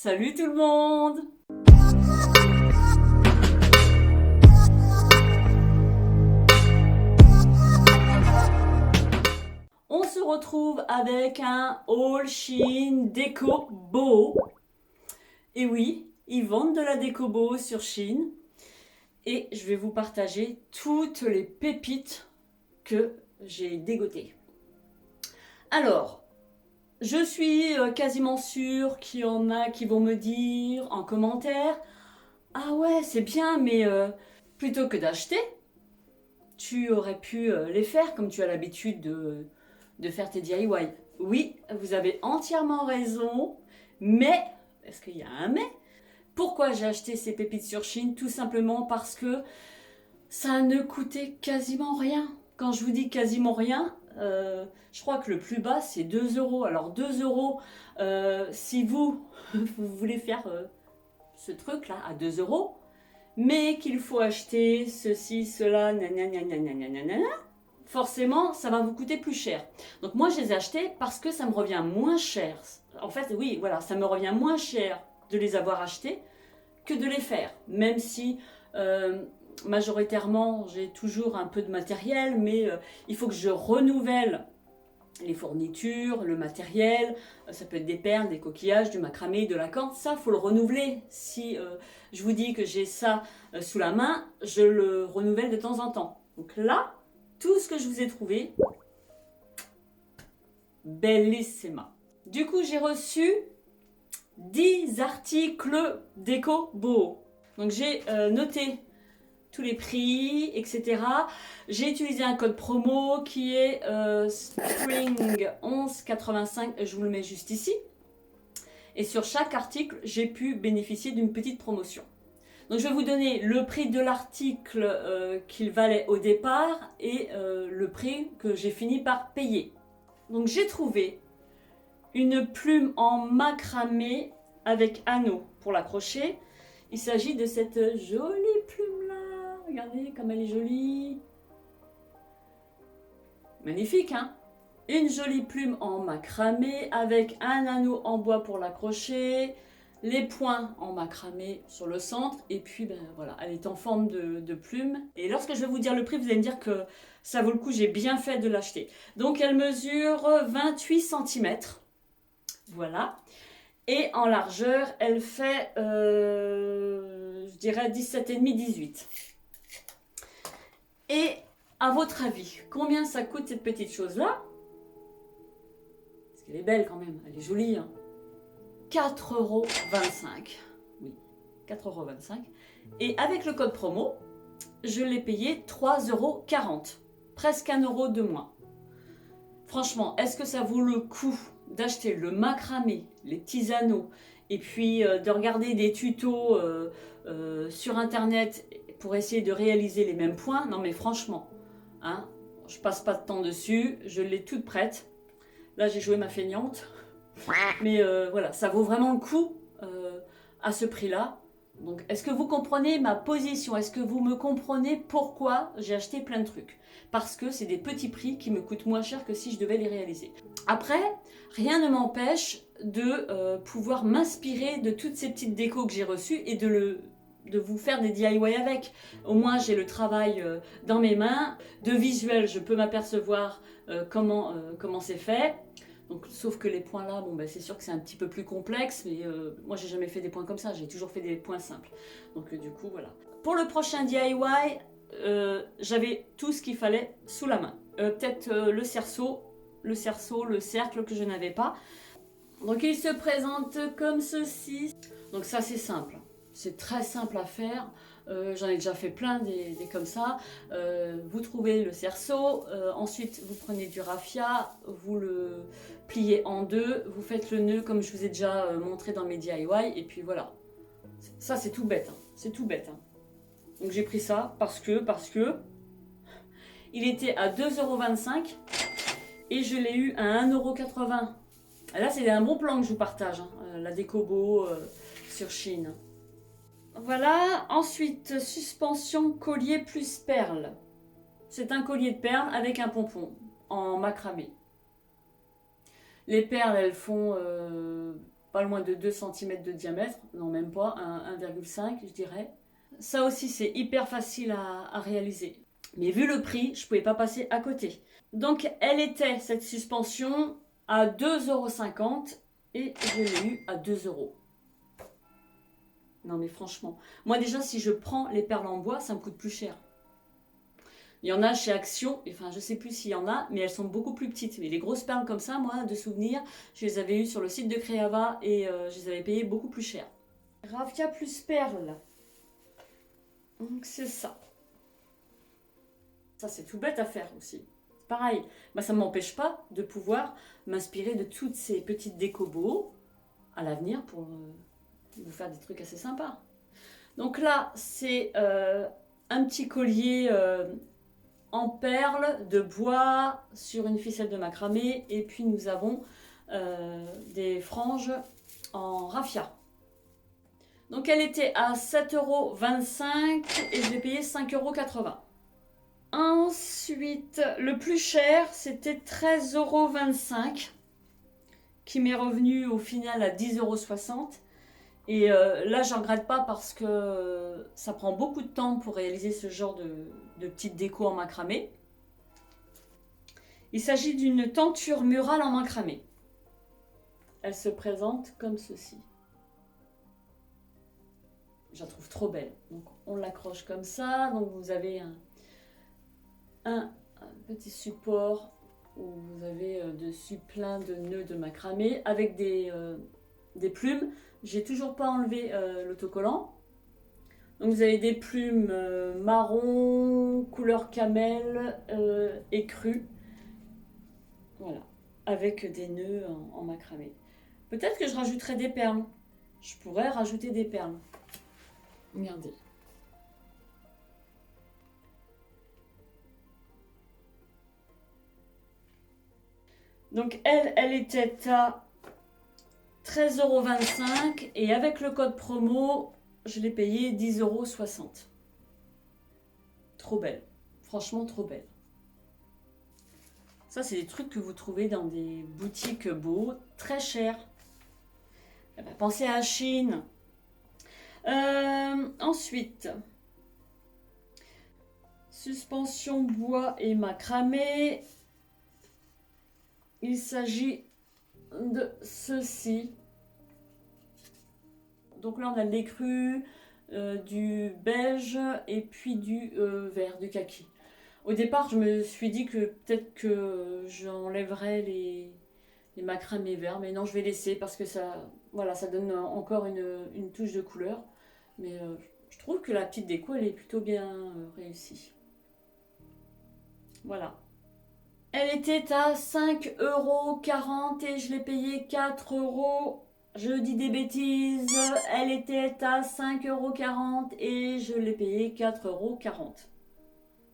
Salut tout le monde! On se retrouve avec un haul Shein déco boho. Et oui, ils vendent de la déco boho sur Shein. Et je vais vous partager toutes les pépites que j'ai dégotées. Alors, je suis quasiment sûre qu'il y en a qui vont me dire en commentaire: ah ouais, c'est bien, mais plutôt que d'acheter, tu aurais pu les faire comme tu as l'habitude de faire tes DIY. Oui, vous avez entièrement raison, mais, est-ce qu'il y a un mais? Pourquoi j'ai acheté ces pépites sur Shein? Tout simplement parce que ça ne coûtait quasiment rien. Quand je vous dis quasiment rien, je crois que le plus bas c'est 2 euros. Alors 2 euros, si vous, vous voulez faire ce truc là à 2 euros, mais qu'il faut acheter ceci, cela, nanana, forcément ça va vous coûter plus cher. Donc moi je les ai achetés parce que ça me revient moins cher. En fait oui, voilà, ça me revient moins cher de les avoir achetés que de les faire. Même si majoritairement j'ai toujours un peu de matériel, mais il faut que je renouvelle les fournitures, le matériel, ça peut être des perles, des coquillages, du macramé, de la corde, ça faut le renouveler. Si je vous dis que j'ai ça sous la main, je le renouvelle de temps en temps. Donc là, tout ce que je vous ai trouvé, bellissima. Du coup, j'ai reçu 10 articles déco boho. Donc j'ai noté tous les prix, etc. J'ai utilisé un code promo qui est Spring 1185, je vous le mets juste ici. Et sur chaque article, j'ai pu bénéficier d'une petite promotion. Donc je vais vous donner le prix de l'article qu'il valait au départ et le prix que j'ai fini par payer. Donc j'ai trouvé une plume en macramé avec anneau pour l'accrocher. Il s'agit de cette jolie plume là. Regardez comme elle est jolie. Magnifique, hein? Une jolie plume en macramé avec un anneau en bois pour l'accrocher, les points en macramé sur le centre, et puis ben voilà, elle est en forme de plume. Et lorsque je vais vous dire le prix, vous allez me dire que ça vaut le coup, j'ai bien fait de l'acheter. Donc elle mesure 28 cm, voilà. Et en largeur, elle fait, je dirais 17,5-18. Et à votre avis, combien ça coûte cette petite chose-là? Parce qu'elle est belle quand même, elle est jolie. Hein. 4,25 €. Oui, 4,25 €. Et avec le code promo, je l'ai payé 3,40 €. Presque 1 euro de moins. Franchement, est-ce que ça vaut le coup d'acheter le macramé, les petits anneaux, et puis de regarder des tutos sur internet pour essayer de réaliser les mêmes points? Non mais franchement, hein, je passe pas de temps dessus, je l'ai toute prête. Là j'ai joué ma feignante, mais voilà, ça vaut vraiment le coup à ce prix-là. Donc, est-ce que vous comprenez ma position? Est-ce que vous me comprenez pourquoi j'ai acheté plein de trucs? Parce que c'est des petits prix qui me coûtent moins cher que si je devais les réaliser. Après, rien ne m'empêche de pouvoir m'inspirer de toutes ces petites décos que j'ai reçues et de vous faire des DIY avec. Au moins, j'ai le travail dans mes mains. De visuel, je peux m'apercevoir comment c'est fait. Donc, sauf que les points là, bon, ben, c'est sûr que c'est un petit peu plus complexe, mais moi j'ai jamais fait des points comme ça, j'ai toujours fait des points simples. Donc du coup, voilà. Pour le prochain DIY, j'avais tout ce qu'il fallait sous la main. Peut-être le cerceau, le cercle que je n'avais pas. Donc il se présente comme ceci. Donc ça c'est simple, c'est très simple à faire. J'en ai déjà fait plein des comme ça. Vous trouvez le cerceau, ensuite vous prenez du raffia, vous le pliez en deux, vous faites le nœud comme je vous ai déjà montré dans mes DIY, et puis voilà. Ça c'est tout bête, hein. C'est tout bête. Hein. Donc j'ai pris ça parce que il était à 2,25 € et je l'ai eu à 1,80 €. Là c'est un bon plan que je vous partage, hein, la déco boho sur Shein. Voilà, ensuite, suspension collier plus perles. C'est un collier de perles avec un pompon en macramé. Les perles, elles font pas loin de 2 cm de diamètre, non même pas, 1,5 je dirais. Ça aussi c'est hyper facile à réaliser. Mais vu le prix, je ne pouvais pas passer à côté. Donc elle était, cette suspension, à 2,50 € et je l'ai eu à 2 €. Non mais franchement, moi déjà si je prends les perles en bois, ça me coûte plus cher. Il y en a chez Action, enfin je sais plus s'il y en a, mais elles sont beaucoup plus petites. Mais les grosses perles comme ça, moi, de souvenirs, je les avais eues sur le site de Creava et je les avais payées beaucoup plus cher. Raffia plus perles. Donc c'est ça. Ça c'est tout bête à faire aussi. Pareil, bah, ça ne m'empêche pas de pouvoir m'inspirer de toutes ces petites décobos à l'avenir pour vous faire des trucs assez sympas. Donc là, c'est un petit collier en perles de bois sur une ficelle de macramé. Et puis nous avons des franges en raffia. Donc elle était à 7,25 € et je l'ai payé 5,80 €. Ensuite, le plus cher, c'était 13,25 € qui m'est revenu au final à 10,60 €. Et là, je ne regrette pas parce que ça prend beaucoup de temps pour réaliser ce genre de petite déco en macramé. Il s'agit d'une tenture murale en macramé. Elle se présente comme ceci. Je la trouve trop belle. Donc, on l'accroche comme ça. Donc, vous avez un petit support où vous avez dessus plein de nœuds de macramé avec des plumes. J'ai toujours pas enlevé l'autocollant. Donc vous avez des plumes marron, couleur camel, écru. Voilà, avec des nœuds en macramé. Peut-être que je rajouterai des perles. Je pourrais rajouter des perles. Regardez. Donc elle était à 13,25 € et avec le code promo, je l'ai payé 10,60 €. Trop belle. Franchement, trop belle. Ça, c'est des trucs que vous trouvez dans des boutiques beaux, très chers. Eh ben, pensez à Chine. Ensuite, suspension bois et macramé. Il s'agit de ceci. Donc là, on a de l'écru, du beige et puis du vert, du kaki. Au départ, je me suis dit que peut-être que j'enlèverais les macramés verts, mais non, je vais laisser parce que ça, voilà, ça donne encore une touche de couleur. Mais je trouve que la petite déco, elle est plutôt bien réussie. Voilà. Elle était à 5,40 € et je l'ai payée 4 €. Je dis des bêtises. Elle était à 5,40 € et je l'ai payée 4,40 €.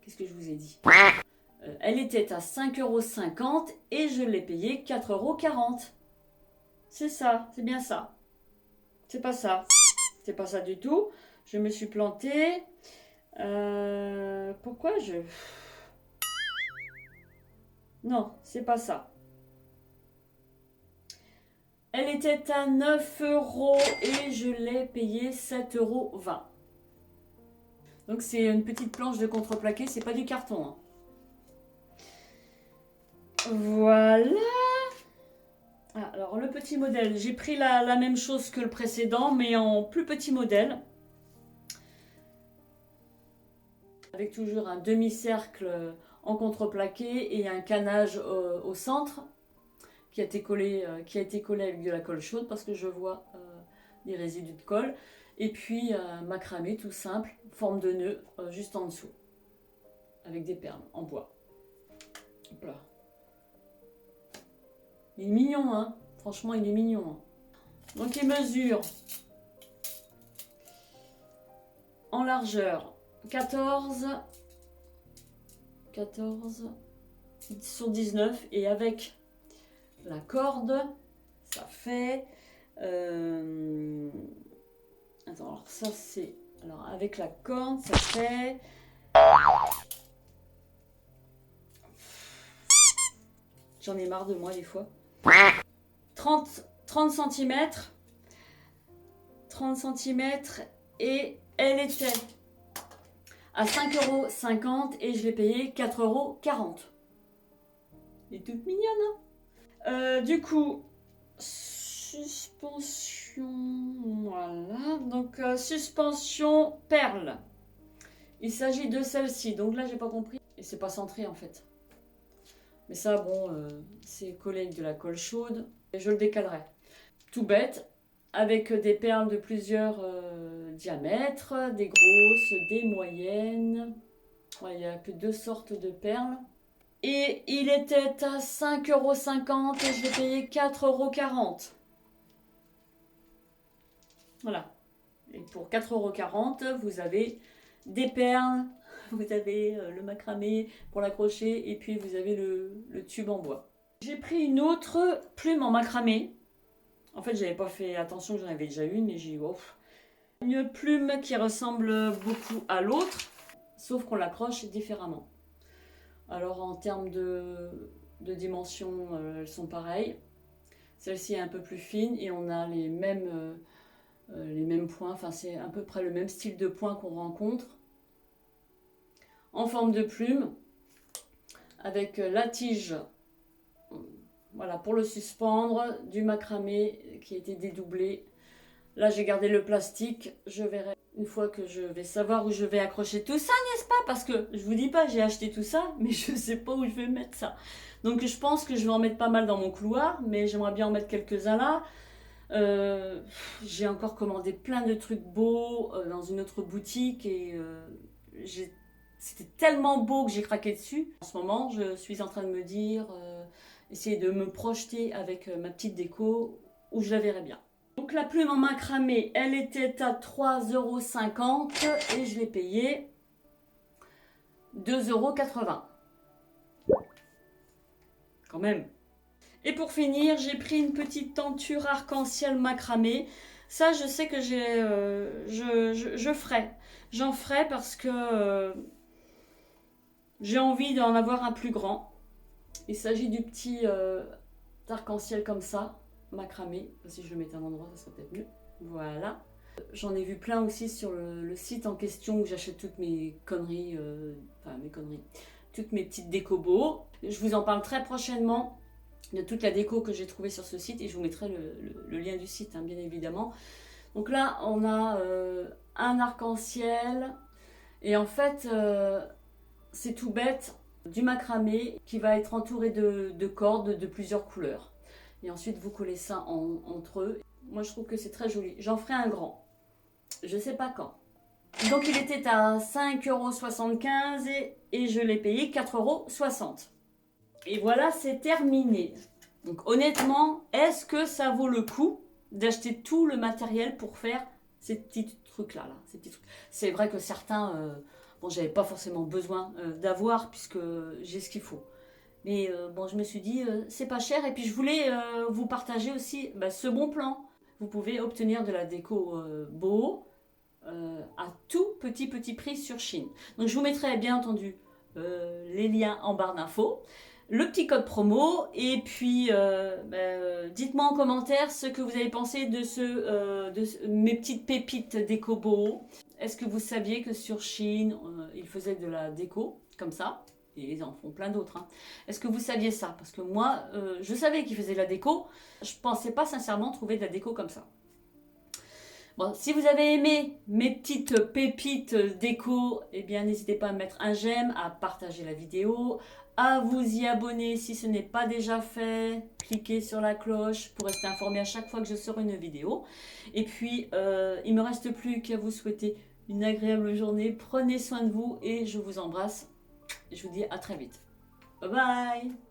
Qu'est-ce que je vous ai dit? Elle était à 5,50 € et je l'ai payée 4,40 €. C'est ça, c'est bien ça. C'est pas ça. C'est pas ça du tout. Je me suis plantée. Pourquoi je... Non, c'est pas ça. Elle était à 9 € et je l'ai payée 7,20 €. Donc c'est une petite planche de contreplaqué, c'est pas du carton. Hein. Voilà. Ah, alors le petit modèle, j'ai pris la même chose que le précédent, mais en plus petit modèle. Avec toujours un demi-cercle en contreplaqué et un canage au centre qui a été collé avec de la colle chaude parce que je vois des résidus de colle. Et puis macramé tout simple, forme de nœud juste en dessous, avec des perles en bois. Hop là. Il est mignon, hein. Franchement, il est mignon. Hein. Donc il mesure en largeur 14 sur 19 et avec la corde, ça fait... Attends, alors ça c'est... Alors avec la corde, ça fait... J'en ai marre de moi des fois. 30 30 cm. 30 cm et elle était à 5,50 € et je l'ai payée 4,40 €. Elle est toute mignonne, hein. Du coup, suspension, voilà. Donc, suspension perle. Il s'agit de celle-ci. Donc là, j'ai pas compris. Et c'est pas centré en fait. Mais ça, bon, c'est collé avec de la colle chaude. Et je le décalerai. Tout bête. Avec des perles de plusieurs diamètres. Des grosses, des moyennes. Ouais, il n'y a que 2 sortes de perles. Et il était à 5,50 € et je l'ai payé 4,40 €. Voilà. Et pour 4,40 €, vous avez des perles, vous avez le macramé pour l'accrocher et puis vous avez le tube en bois. J'ai pris une autre plume en macramé. En fait, j'avais pas fait attention que j'en avais déjà une, mais j'ai dit, oh, une plume qui ressemble beaucoup à l'autre, sauf qu'on l'accroche différemment. Alors en termes de dimension, elles sont pareilles. Celle-ci est un peu plus fine et on a les mêmes points. Enfin, c'est à peu près le même style de point qu'on rencontre. En forme de plume, avec la tige, voilà, pour le suspendre, du macramé qui a été dédoublé. Là, j'ai gardé le plastique. Je verrai une fois que je vais savoir où je vais accrocher tout ça, n'est-ce pas? Parce que je vous dis pas, j'ai acheté tout ça, mais je ne sais pas où je vais mettre ça. Donc, je pense que je vais en mettre pas mal dans mon couloir, mais j'aimerais bien en mettre quelques-uns là. J'ai encore commandé plein de trucs beaux dans une autre boutique et c'était tellement beau que j'ai craqué dessus. En ce moment, je suis en train de me dire, essayer de me projeter avec ma petite déco où je la verrai bien. Donc la plume en macramé, elle était à 3,50 € et je l'ai payée 2,80 €. Quand même. Et pour finir, j'ai pris une petite tenture arc-en-ciel macramé. Ça, je sais que je ferai. J'en ferai parce que j'ai envie d'en avoir un plus grand. Il s'agit du petit arc-en-ciel comme ça, macramé. Si je le mettais à un endroit, ça serait peut-être mieux. Voilà. J'en ai vu plein aussi sur le site en question où j'achète toutes mes conneries. Toutes mes petites décos beaux. Je vous en parle très prochainement de toute la déco que j'ai trouvée sur ce site et je vous mettrai le lien du site, hein, bien évidemment. Donc là, on a un arc-en-ciel et en fait, c'est tout bête, du macramé qui va être entouré de cordes de plusieurs couleurs. Et ensuite, vous collez ça entre eux. Moi, je trouve que c'est très joli. J'en ferai un grand. Je sais pas quand. Donc, il était à 5,75 € et je l'ai payé 4,60 €. Et voilà, c'est terminé. Donc honnêtement, est-ce que ça vaut le coup d'acheter tout le matériel pour faire ces petits trucs-là, ces petits trucs. C'est vrai que certains, bon, j'avais pas forcément besoin d'avoir puisque j'ai ce qu'il faut. Mais bon, je me suis dit, c'est pas cher. Et puis je voulais vous partager aussi ce bon plan. Vous pouvez obtenir de la déco beau à tout petit prix sur Shein. Donc je vous mettrai bien entendu les liens en barre d'infos. Le petit code promo et puis dites-moi en commentaire ce que vous avez pensé de mes petites pépites déco beau. Est-ce que vous saviez que sur Shein ils faisaient de la déco comme ça et ils en font plein d'autres, hein. Est-ce que vous saviez ça? Parce que moi je savais qu'ils faisaient de la déco, je pensais pas sincèrement trouver de la déco comme ça. Bon, si vous avez aimé mes petites pépites déco, eh bien n'hésitez pas à mettre un j'aime, à partager la vidéo, à vous y abonner si ce n'est pas déjà fait. Cliquez sur la cloche pour rester informé à chaque fois que je sors une vidéo. Et puis, il ne me reste plus qu'à vous souhaiter une agréable journée. Prenez soin de vous et je vous embrasse. Je vous dis à très vite. Bye bye!